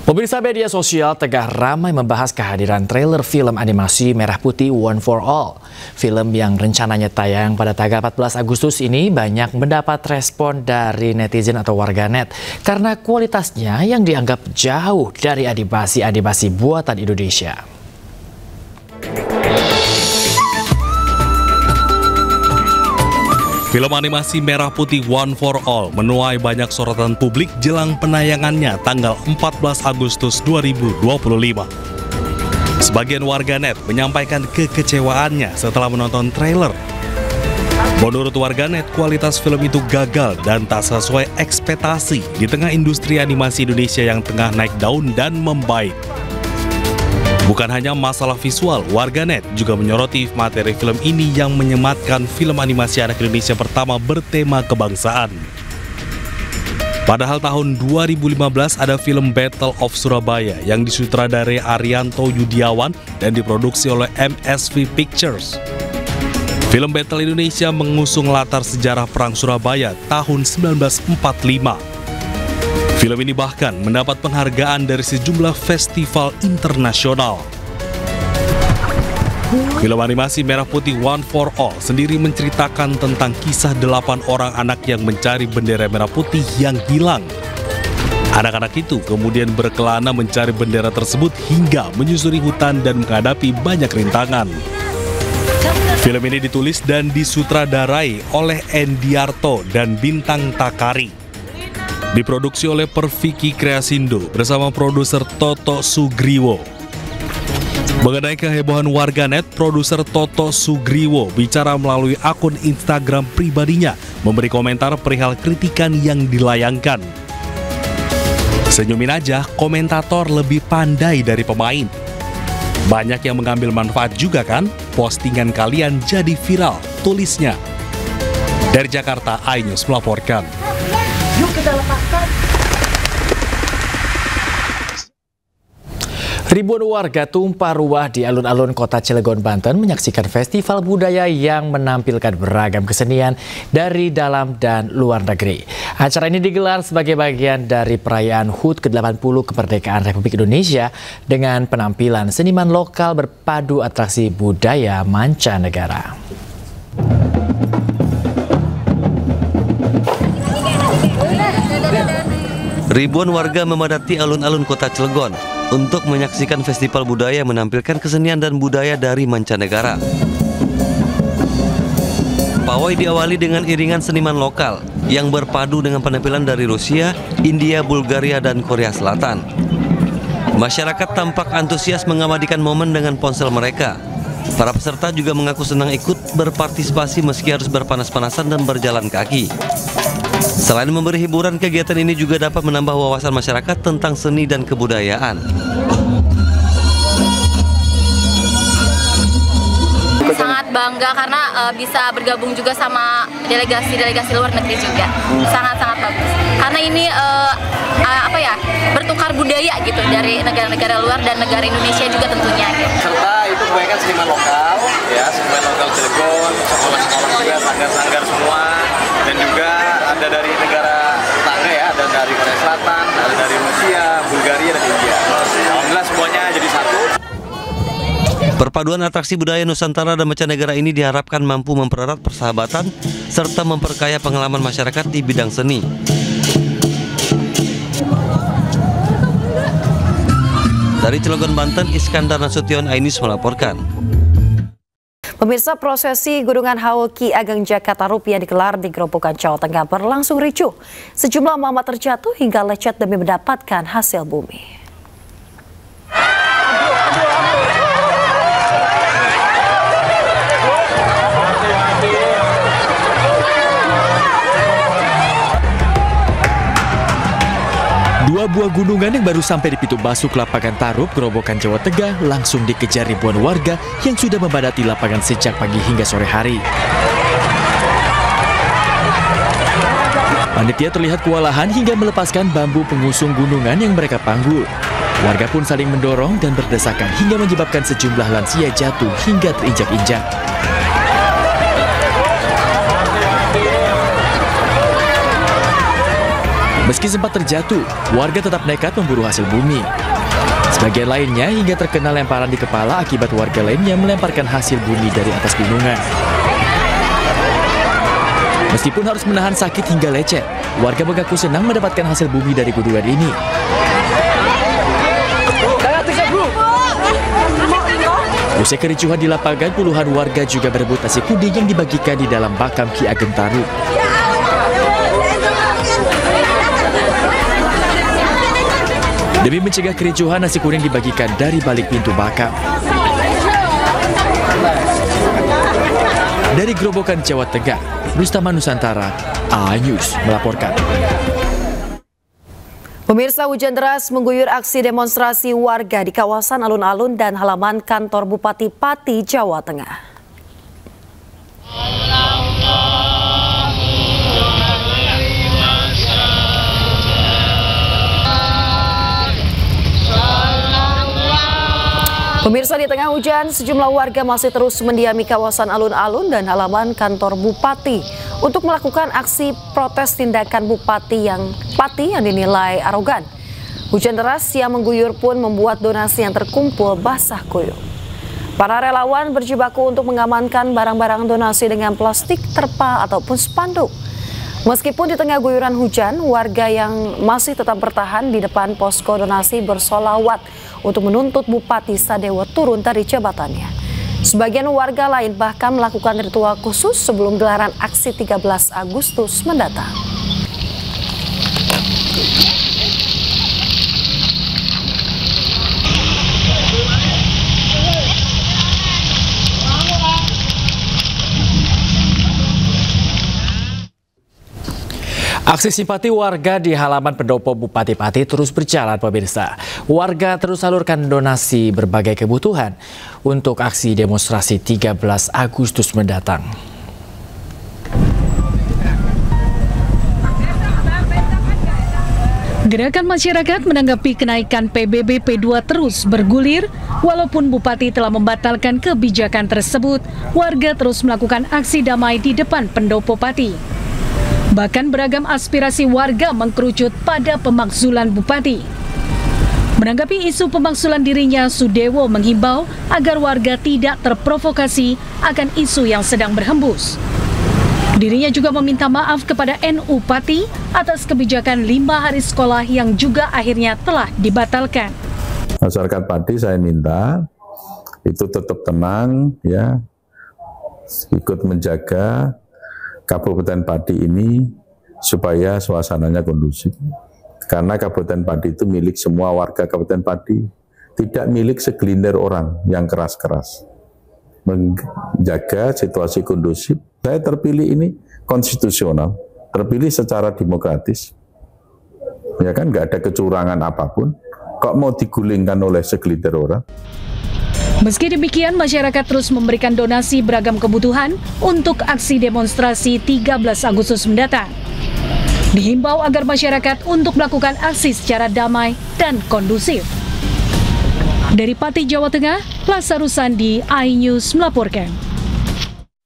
Pemirsa, media sosial tengah ramai membahas kehadiran trailer film animasi Merah Putih One for All. Film yang rencananya tayang pada tanggal 14 Agustus ini banyak mendapat respon dari netizen atau warganet karena kualitasnya yang dianggap jauh dari animasi buatan Indonesia. Film animasi Merah Putih One for All menuai banyak sorotan publik jelang penayangannya tanggal 14 Agustus 2025. Sebagian warganet menyampaikan kekecewaannya setelah menonton trailer. Menurut warganet, kualitas film itu gagal dan tak sesuai ekspektasi di tengah industri animasi Indonesia yang tengah naik daun dan membaik. Bukan hanya masalah visual, warganet juga menyoroti materi film ini yang menyematkan film animasi anak Indonesia pertama bertema kebangsaan. Padahal tahun 2015 ada film Battle of Surabaya yang disutradarai Arianto Yudiawan dan diproduksi oleh MSV Pictures. Film Battle Indonesia mengusung latar sejarah Perang Surabaya tahun 1945. Film ini bahkan mendapat penghargaan dari sejumlah festival internasional. Film animasi Merah Putih One for All sendiri menceritakan tentang kisah 8 orang anak yang mencari bendera merah putih yang hilang. Anak-anak itu kemudian berkelana mencari bendera tersebut hingga menyusuri hutan dan menghadapi banyak rintangan. Film ini ditulis dan disutradarai oleh Endiarto dan Bintang Takari. Diproduksi oleh Perviki Kreasindo bersama produser Toto Sugriwo. Mengenai kehebohan warganet, produser Toto Sugriwo bicara melalui akun Instagram pribadinya, memberi komentar perihal kritikan yang dilayangkan. Senyumin aja, komentator lebih pandai dari pemain. Banyak yang mengambil manfaat juga kan? Postingan kalian jadi viral, tulisnya. Dari Jakarta, iNews melaporkan. Yuk kita lepaskan. Ribuan warga tumpah ruah di alun-alun kota Cilegon, Banten menyaksikan festival budaya yang menampilkan beragam kesenian dari dalam dan luar negeri. Acara ini digelar sebagai bagian dari perayaan HUT ke-80 kemerdekaan Republik Indonesia dengan penampilan seniman lokal berpadu atraksi budaya mancanegara. Ribuan warga memadati alun-alun kota Cilegon untuk menyaksikan festival budaya yang menampilkan kesenian dan budaya dari mancanegara. Pawai diawali dengan iringan seniman lokal yang berpadu dengan penampilan dari Rusia, India, Bulgaria, dan Korea Selatan. Masyarakat tampak antusias mengabadikan momen dengan ponsel mereka. Para peserta juga mengaku senang ikut berpartisipasi meski harus berpanas-panasan dan berjalan kaki. Selain memberi hiburan, kegiatan ini juga dapat menambah wawasan masyarakat tentang seni dan kebudayaan. Sangat bangga karena bisa bergabung juga sama delegasi luar negeri juga. Sangat-sangat bagus. Karena ini bertukar budaya gitu dari negara-negara luar dan negara Indonesia juga tentunya. Gitu. Serta itu kebanyakan seniman lokal, ya seniman lokal Cilegon, sekolah-sekolah juga, sanggar-sanggar semua, dan juga ada dari negara tetangga ya, ada dari Korea Selatan, ada dari Rusia, Bulgaria, dan India. Alhamdulillah semuanya jadi satu. Perpaduan atraksi budaya Nusantara dan mancanegara ini diharapkan mampu mempererat persahabatan serta memperkaya pengalaman masyarakat di bidang seni. Dari Cilegon, Banten, Iskandar Nasution, iNews melaporkan. Pemirsa, prosesi Gunungan Haul Ki Ageng Jakarta Rupiah digelar di Gerobokan, Jawa Tengah berlangsung ricuh. Sejumlah mama terjatuh hingga lecet demi mendapatkan hasil bumi. Dua buah gunungan yang baru sampai di pintu masuk lapangan Tarub, Gerobokan, Jawa Tengah langsung dikejar ribuan warga yang sudah membadati lapangan sejak pagi hingga sore hari. Panitia terlihat kewalahan hingga melepaskan bambu pengusung gunungan yang mereka panggul. Warga pun saling mendorong dan berdesakan hingga menyebabkan sejumlah lansia jatuh hingga terinjak-injak. Meski sempat terjatuh, warga tetap nekat memburu hasil bumi. Sebagian lainnya hingga terkena lemparan di kepala akibat warga lainnya melemparkan hasil bumi dari atas gunungan. Meskipun harus menahan sakit hingga lecet, warga mengaku senang mendapatkan hasil bumi dari gunungan ini. Usai kericuhan di lapangan, puluhan warga juga berebut nasi kuning yang dibagikan di dalam makam Ki Ageng Tarup. Demi mencegah kericuhan, nasi kuning dibagikan dari balik pintu makam. Dari Grobogan, Jawa Tengah, Rustama Nusantara, A-News melaporkan. Pemirsa, hujan deras mengguyur aksi demonstrasi warga di kawasan alun-alun dan halaman kantor Bupati Pati, Jawa Tengah. Pemirsa, di tengah hujan, sejumlah warga masih terus mendiami kawasan alun-alun dan halaman kantor Bupati untuk melakukan aksi protes tindakan Bupati yang dinilai arogan. Hujan deras yang mengguyur pun membuat donasi yang terkumpul basah kuyup. Para relawan berjibaku untuk mengamankan barang-barang donasi dengan plastik, terpal ataupun spanduk. Meskipun di tengah guyuran hujan, warga yang masih tetap bertahan di depan posko donasi bersolawat untuk menuntut Bupati Sadewo turun dari jabatannya. Sebagian warga lain bahkan melakukan ritual khusus sebelum gelaran aksi 13 Agustus mendatang. Aksi simpati warga di halaman pendopo Bupati Pati terus berjalan, pemirsa. Warga terus salurkan donasi berbagai kebutuhan untuk aksi demonstrasi 13 Agustus mendatang. Gerakan masyarakat menanggapi kenaikan PBB P2 terus bergulir. Walaupun Bupati telah membatalkan kebijakan tersebut, warga terus melakukan aksi damai di depan pendopo Pati. Bahkan beragam aspirasi warga mengkerucut pada pemakzulan Bupati. Menanggapi isu pemakzulan dirinya, Sudewo menghimbau agar warga tidak terprovokasi akan isu yang sedang berhembus. Dirinya juga meminta maaf kepada NU Pati atas kebijakan 5 hari sekolah yang juga akhirnya telah dibatalkan. Masyarakat Pati saya minta itu tetap tenang, ya, ikut menjaga Kabupaten Pati ini supaya suasananya kondusif. Karena Kabupaten Pati itu milik semua warga Kabupaten Pati, tidak milik segelintir orang yang keras-keras. Menjaga situasi kondusif. Saya terpilih ini konstitusional, terpilih secara demokratis. Ya kan, nggak ada kecurangan apapun. Kok mau digulingkan oleh segelintir orang? Meski demikian, masyarakat terus memberikan donasi beragam kebutuhan untuk aksi demonstrasi 13 Agustus mendatang. Dihimbau agar masyarakat untuk melakukan aksi secara damai dan kondusif. Dari Pati, Jawa Tengah, Plaza Rusandi, iNews melaporkan.